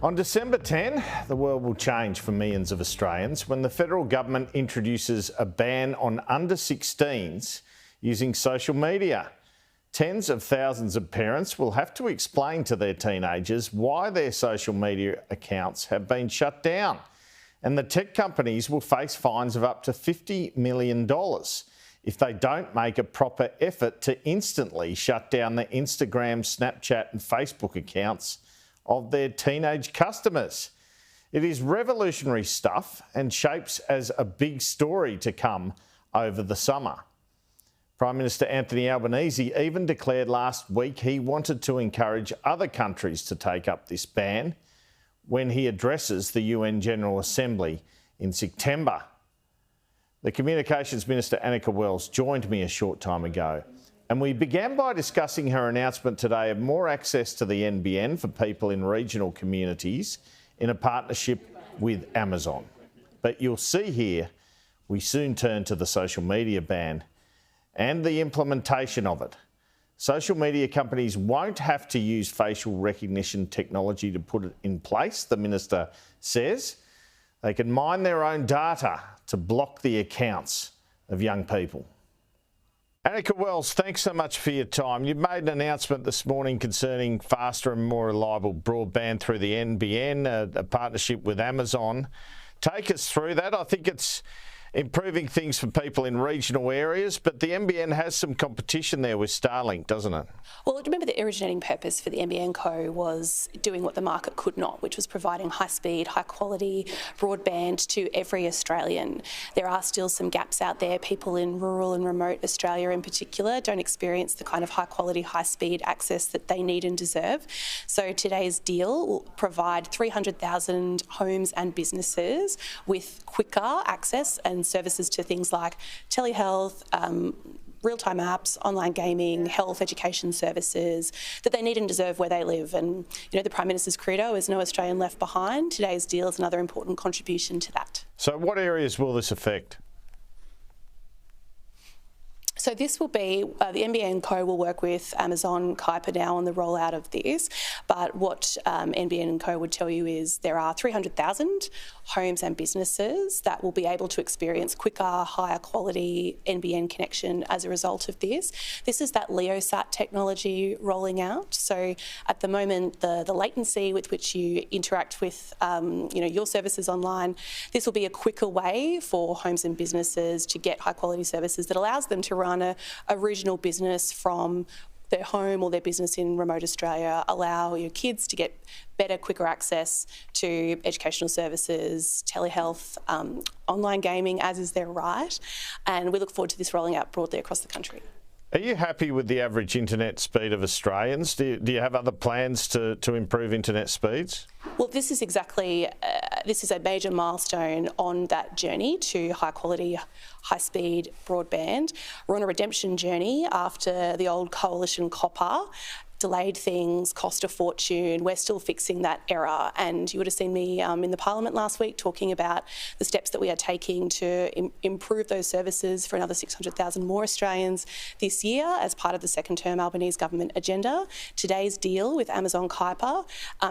On December 10, the world will change for millions of Australians when the federal government introduces a ban on under-16s using social media. Tens of thousands of parents will have to explain to their teenagers why their social media accounts have been shut down. And the tech companies will face fines of up to $50 million if they don't make a proper effort to instantly shut down the Instagram, Snapchat and Facebook accounts of their teenage customers. It is revolutionary stuff and shapes as a big story to come over the summer. Prime Minister Anthony Albanese even declared last week he wanted to encourage other countries to take up this ban when he addresses the UN General Assembly in September. The Communications Minister Anika Wells joined me a short time ago, and we began by discussing her announcement today of more access to the NBN for people in regional communities in a partnership with Amazon. But you'll see here, we soon turn to the social media ban and the implementation of it. Social media companies won't have to use facial recognition technology to put it in place, the Minister says. They can mine their own data to block the accounts of young people. Anika Wells, thanks so much for your time. You've made an announcement this morning concerning faster and more reliable broadband through the NBN, a partnership with Amazon. Take us through that. I think it's improving things for people in regional areas, but the NBN has some competition there with Starlink, doesn't it? Well, remember the originating purpose for the NBN Co was doing what the market could not, which was providing high-speed, high-quality broadband to every Australian. There are still some gaps out there. People in rural and remote Australia in particular don't experience the kind of high-quality, high-speed access that they need and deserve. So today's deal will provide 300,000 homes and businesses with quicker access and services to things like telehealth, real-time apps, online gaming, health, education services that they need and deserve where they live. And, you know, the Prime Minister's credo is no Australian left behind. Today's deal is another important contribution to that. So what areas will this affect? So this will be, the NBN Co will work with Amazon Kuiper now on the rollout of this, but what NBN Co would tell you is there are 300,000 homes and businesses that will be able to experience quicker, higher quality NBN connection as a result of this. This is that LeoSat technology rolling out. So at the moment, the latency with which you interact with your services online, this will be a quicker way for homes and businesses to get high quality services that allows them to run a regional business from their home or their business in remote Australia, allow your kids to get better, quicker access to educational services, telehealth, online gaming, as is their right. And we look forward to this rolling out broadly across the country. Are you happy with the average internet speed of Australians? Do you have other plans to improve internet speeds? Well, this is exactly, this is a major milestone on that journey to high quality, high speed broadband. We're on a redemption journey after the old coalition copper delayed things, cost a fortune. We're still fixing that error. And you would have seen me in the Parliament last week talking about the steps that we are taking to improve those services for another 600,000 more Australians this year as part of the second term Albanese government agenda. Today's deal with Amazon Kuiper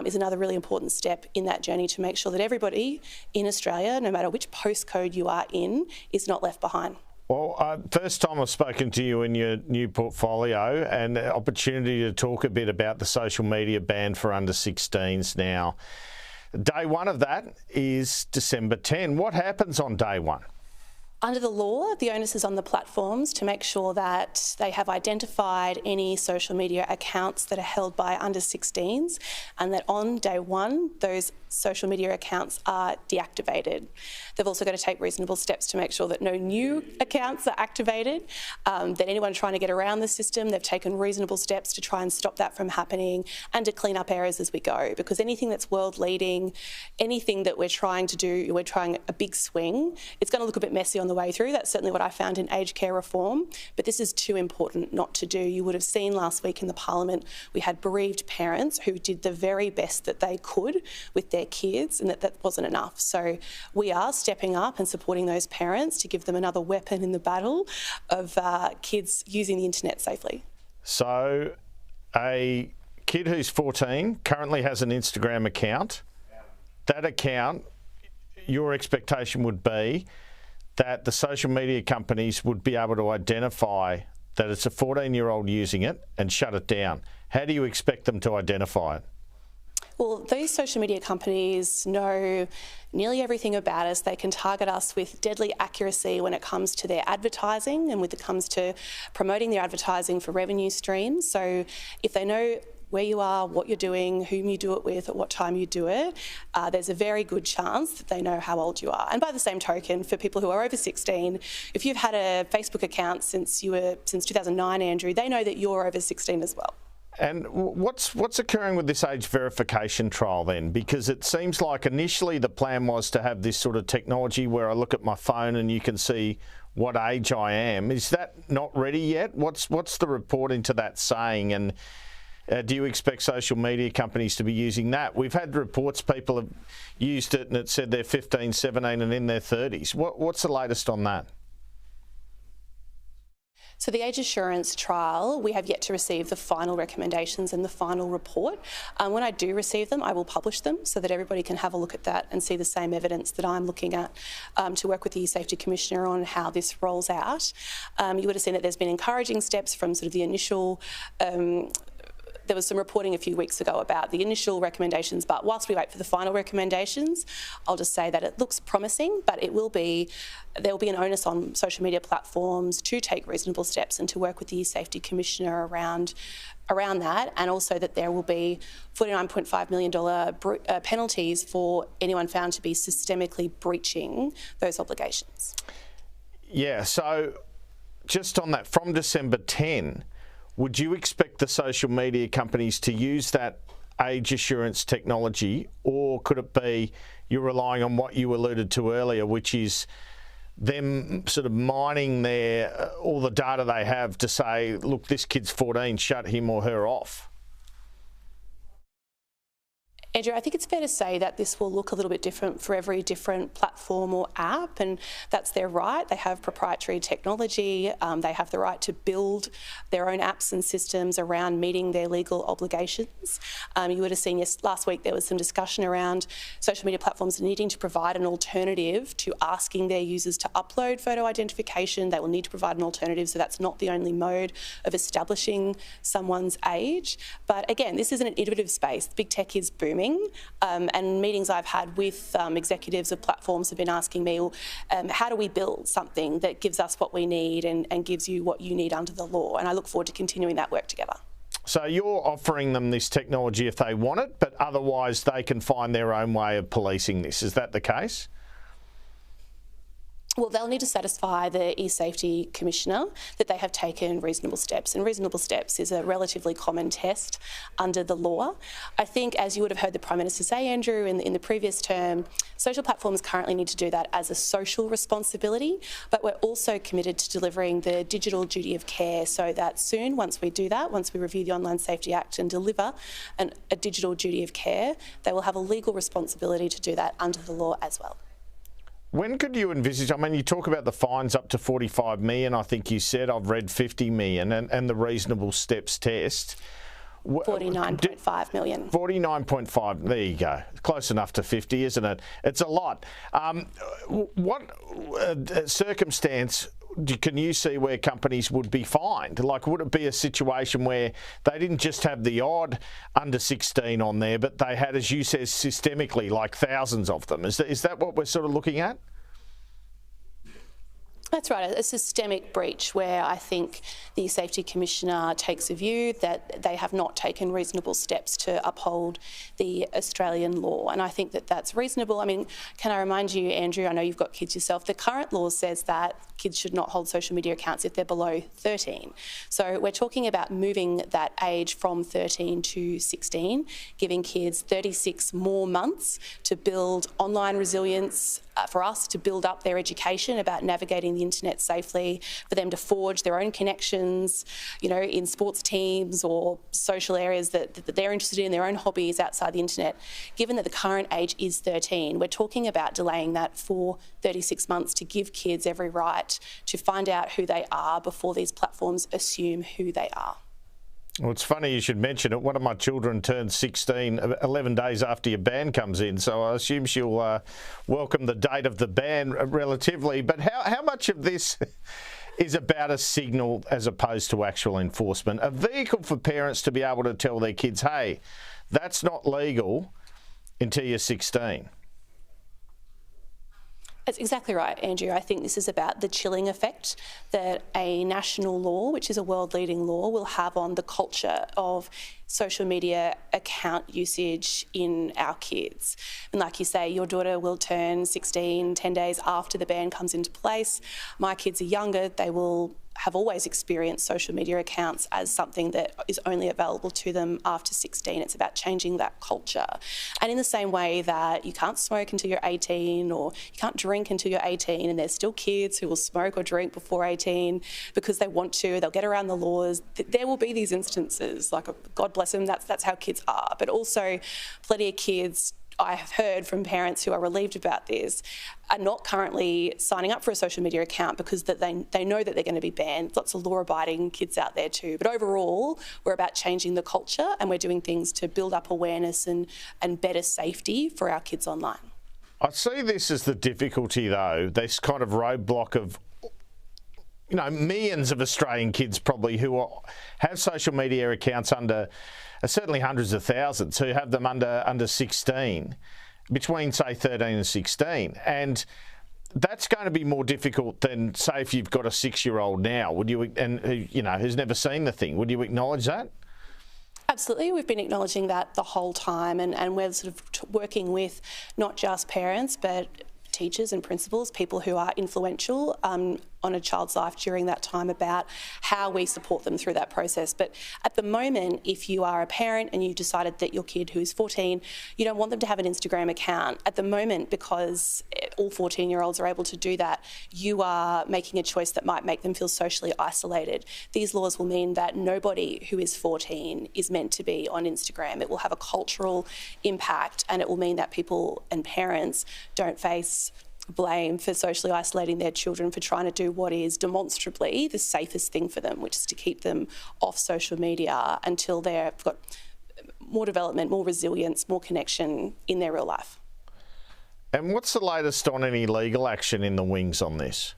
is another really important step in that journey to make sure that everybody in Australia, no matter which postcode you are in, is not left behind. Well, first time I've spoken to you in your new portfolio, and the opportunity to talk a bit about the social media ban for under-16s now. Day one of that is December 10. What happens on day one? Under the law, the onus is on the platforms to make sure that they have identified any social media accounts that are held by under-16s and that on day one, those social media accounts are deactivated. They've also got to take reasonable steps to make sure that no new accounts are activated, that anyone trying to get around the system, they've taken reasonable steps to try and stop that from happening and to clean up errors as we go. Because anything that's world leading, anything that we're trying to do, we're trying a big swing, it's going to look a bit messy on the way through. That's certainly what I found in aged care reform, but this is too important not to do. You would have seen last week in the Parliament, we had bereaved parents who did the very best that they could with their kids, and that wasn't enough. So we are stepping up and supporting those parents to give them another weapon in the battle of kids using the internet safely. So a kid who's 14 currently has an Instagram account that account, your expectation would be that the social media companies would be able to identify that it's a 14-year-old using it and shut it down. How do you expect them to identify it? Well, those social media companies know nearly everything about us. They can target us with deadly accuracy when it comes to their advertising and when it comes to promoting their advertising for revenue streams. So if they know where you are, what you're doing, whom you do it with, at what time you do it, there's a very good chance that they know how old you are. And by the same token, for people who are over 16, if you've had a Facebook account since 2009, Andrew, they know that you're over 16 as well. And what's occurring with this age verification trial then? Because it seems like initially the plan was to have this sort of technology where I look at my phone and you can see what age I am. Is that not ready yet? What's the report into that saying? And do you expect social media companies to be using that? We've had reports people have used it and it said they're 15, 17 and in their 30s. What's the latest on that? So the age assurance trial, we have yet to receive the final recommendations and the final report. When I do receive them, I will publish them so that everybody can have a look at that and see the same evidence that I'm looking at to work with the Safety Commissioner on how this rolls out. You would have seen that there's been encouraging steps from sort of the initial there was some reporting a few weeks ago about the initial recommendations, but whilst we wait for the final recommendations, I'll just say that it looks promising, but there will be an onus on social media platforms to take reasonable steps and to work with the Safety Commissioner around that, and also that there will be $49.5 million penalties for anyone found to be systemically breaching those obligations. Yeah, so just on that, from December 10, would you expect the social media companies to use that age assurance technology, or could it be you're relying on what you alluded to earlier, which is them sort of mining all the data they have to say, look, this kid's 14, shut him or her off? Andrew, I think it's fair to say that this will look a little bit different for every different platform or app, and that's their right. They have proprietary technology. They have the right to build their own apps and systems around meeting their legal obligations. You would have seen last week there was some discussion around social media platforms needing to provide an alternative to asking their users to upload photo identification. They will need to provide an alternative, so that's not the only mode of establishing someone's age. But again, this is an innovative space. Big tech is booming. And meetings I've had with executives of platforms have been asking me, how do we build something that gives us what we need and gives you what you need under the law? And I look forward to continuing that work together. So you're offering them this technology if they want it, but otherwise they can find their own way of policing this. Is that the case? Well, they'll need to satisfy the eSafety Commissioner that they have taken reasonable steps, and reasonable steps is a relatively common test under the law. I think, as you would have heard the Prime Minister say, Andrew, in the previous term, social platforms currently need to do that as a social responsibility, but we're also committed to delivering the digital duty of care, so that soon, once we do that, once we review the Online Safety Act and deliver a digital duty of care, they will have a legal responsibility to do that under the law as well. When could you envisage, I mean, you talk about the fines up to 45 million, I think you said, I've read 50 million, and the reasonable steps test. 49.5 million. 49.5, there you go. Close enough to 50, isn't it? It's a lot. What circumstance can you see where companies would be fined? Like, would it be a situation where they didn't just have the odd under 16 on there, but they had, as you said, systemically, like thousands of them? Is that what we're sort of looking at? That's right, a systemic breach where I think the Safety Commissioner takes a view that they have not taken reasonable steps to uphold the Australian law. And I think that that's reasonable. I mean, can I remind you, Andrew, I know you've got kids yourself, the current law says that kids should not hold social media accounts if they're below 13. So we're talking about moving that age from 13 to 16, giving kids 36 more months to build online resilience, for us to build up their education about navigating the internet safely, for them to forge their own connections, you know, in sports teams or social areas that they're interested in, their own hobbies outside the internet. Given that the current age is 13, we're talking about delaying that for 36 months to give kids every right to find out who they are before these platforms assume who they are. Well, it's funny you should mention it. One of my children turned 16 11 days after your ban comes in, so I assume she'll welcome the date of the ban relatively. But how much of this is about a signal as opposed to actual enforcement? A vehicle for parents to be able to tell their kids, hey, that's not legal until you're 16. That's exactly right, Andrew. I think this is about the chilling effect that a national law, which is a world-leading law, will have on the culture of social media account usage in our kids. And like you say, your daughter will turn 16 10 days after the ban comes into place. My kids are younger. They will have always experienced social media accounts as something that is only available to them after 16. It's about changing that culture. And in the same way that you can't smoke until you're 18, or you can't drink until you're 18, and there's still kids who will smoke or drink before 18 because they want to, they'll get around the laws. There will be these instances, like, God bless them, that's how kids are. But also plenty of kids, I have heard from parents who are relieved about this, are not currently signing up for a social media account because that they know that they're going to be banned. Lots of law-abiding kids out there too. But overall, we're about changing the culture, and we're doing things to build up awareness and better safety for our kids online. I see this as the difficulty, though, this kind of roadblock of, you know, millions of Australian kids probably who have social media accounts under, certainly hundreds of thousands who have them under 16, between say 13 and 16, and that's going to be more difficult than, say, if you've got a 6-year-old now. Would you, and who, you know, who's never seen the thing? Would you acknowledge that? Absolutely, we've been acknowledging that the whole time, and we're sort of working with not just parents but teachers and principals, people who are influential on a child's life during that time, about how we support them through that process. But at the moment, if you are a parent and you've decided that your kid who is 14, you don't want them to have an Instagram account, at the moment, because all 14-year-olds are able to do that, you are making a choice that might make them feel socially isolated. These laws will mean that nobody who is 14 is meant to be on Instagram. It will have a cultural impact, and it will mean that people and parents don't face blame for socially isolating their children for trying to do what is demonstrably the safest thing for them, which is to keep them off social media until they've got more development, more resilience, more connection in their real life. And what's the latest on any legal action in the wings on this?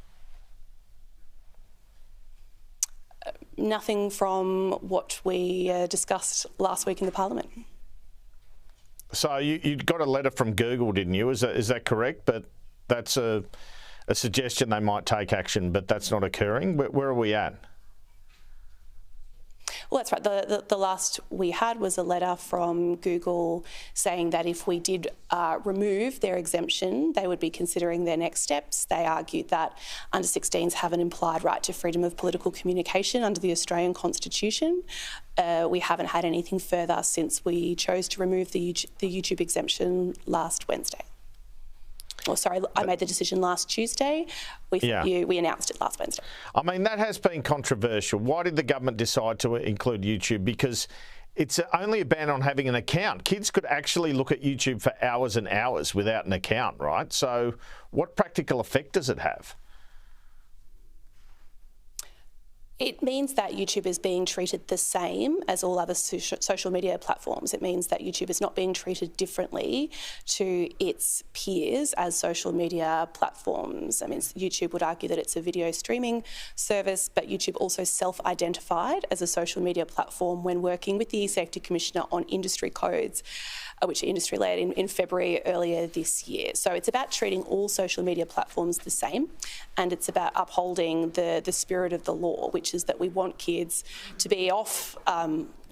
Nothing from what we discussed last week in the Parliament. So you got a letter from Google, didn't you? Is that correct? But that's a suggestion they might take action, but that's not occurring. Where are we at? Well, that's right. The last we had was a letter from Google saying that if we did remove their exemption, they would be considering their next steps. They argued that under 16s have an implied right to freedom of political communication under the Australian Constitution. We haven't had anything further since we chose to remove the YouTube exemption last Wednesday. Oh, sorry, I made the decision last Tuesday. We announced it last Wednesday. I mean, that has been controversial. Why did the government decide to include YouTube? Because it's only a ban on having an account. Kids could actually look at YouTube for hours and hours without an account, right? So what practical effect does it have? It means that YouTube is being treated the same as all other social media platforms. It means that YouTube is not being treated differently to its peers as social media platforms. I mean, YouTube would argue that it's a video streaming service, but YouTube also self-identified as a social media platform when working with the eSafety Commissioner on industry codes, which are industry-led in February earlier this year. So it's about treating all social media platforms the same, and it's about upholding the spirit of the law, which is that we want kids to be off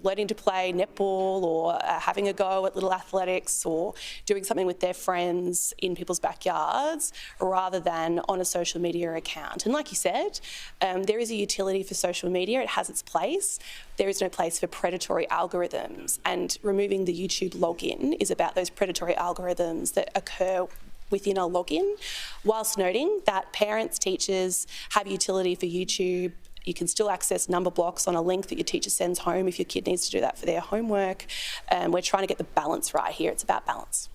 learning to play netball or having a go at little athletics or doing something with their friends in people's backyards rather than on a social media account. And like you said, there is a utility for social media. It has its place. There is no place for predatory algorithms, and removing the YouTube login is about those predatory algorithms that occur within a login, whilst noting that parents, teachers have utility for YouTube. You can still access number blocks on a link that your teacher sends home if your kid needs to do that for their homework. We're trying to get the balance right here. It's about balance.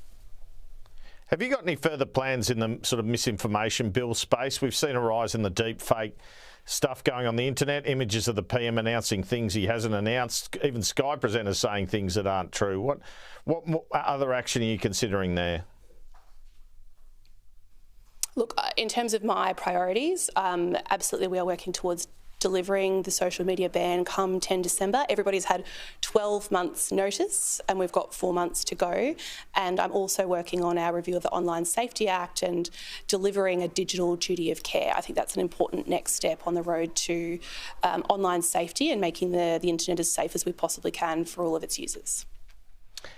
Have you got any further plans in the sort of misinformation bill space? We've seen a rise in the deep fake stuff going on the internet, images of the PM announcing things he hasn't announced, even Sky presenters saying things that aren't true. What other action are you considering there? Look, in terms of my priorities, absolutely we are working towards delivering the social media ban come 10 December. Everybody's had 12 months notice and we've got 4 months to go. And I'm also working on our review of the Online Safety Act and delivering a digital duty of care. I think that's an important next step on the road to online safety and making the internet as safe as we possibly can for all of its users.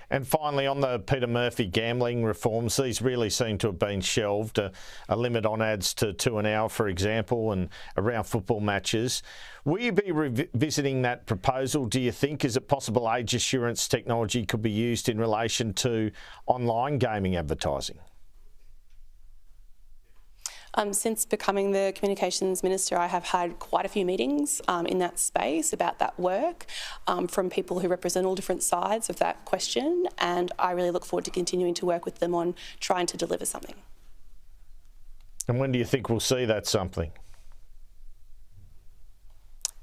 And finally, on the Peter Murphy gambling reforms, these really seem to have been shelved. A limit on ads to 2 an hour, for example, and around football matches. Will you be revisiting that proposal, do you think? Is it possible age assurance technology could be used in relation to online gaming advertising? Since becoming the Communications Minister, I have had quite a few meetings in that space about that work from people who represent all different sides of that question, and I really look forward to continuing to work with them on trying to deliver something. And when do you think we'll see that something?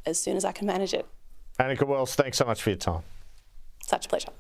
As soon as I can manage it. Annika Wells, thanks so much for your time. Such a pleasure.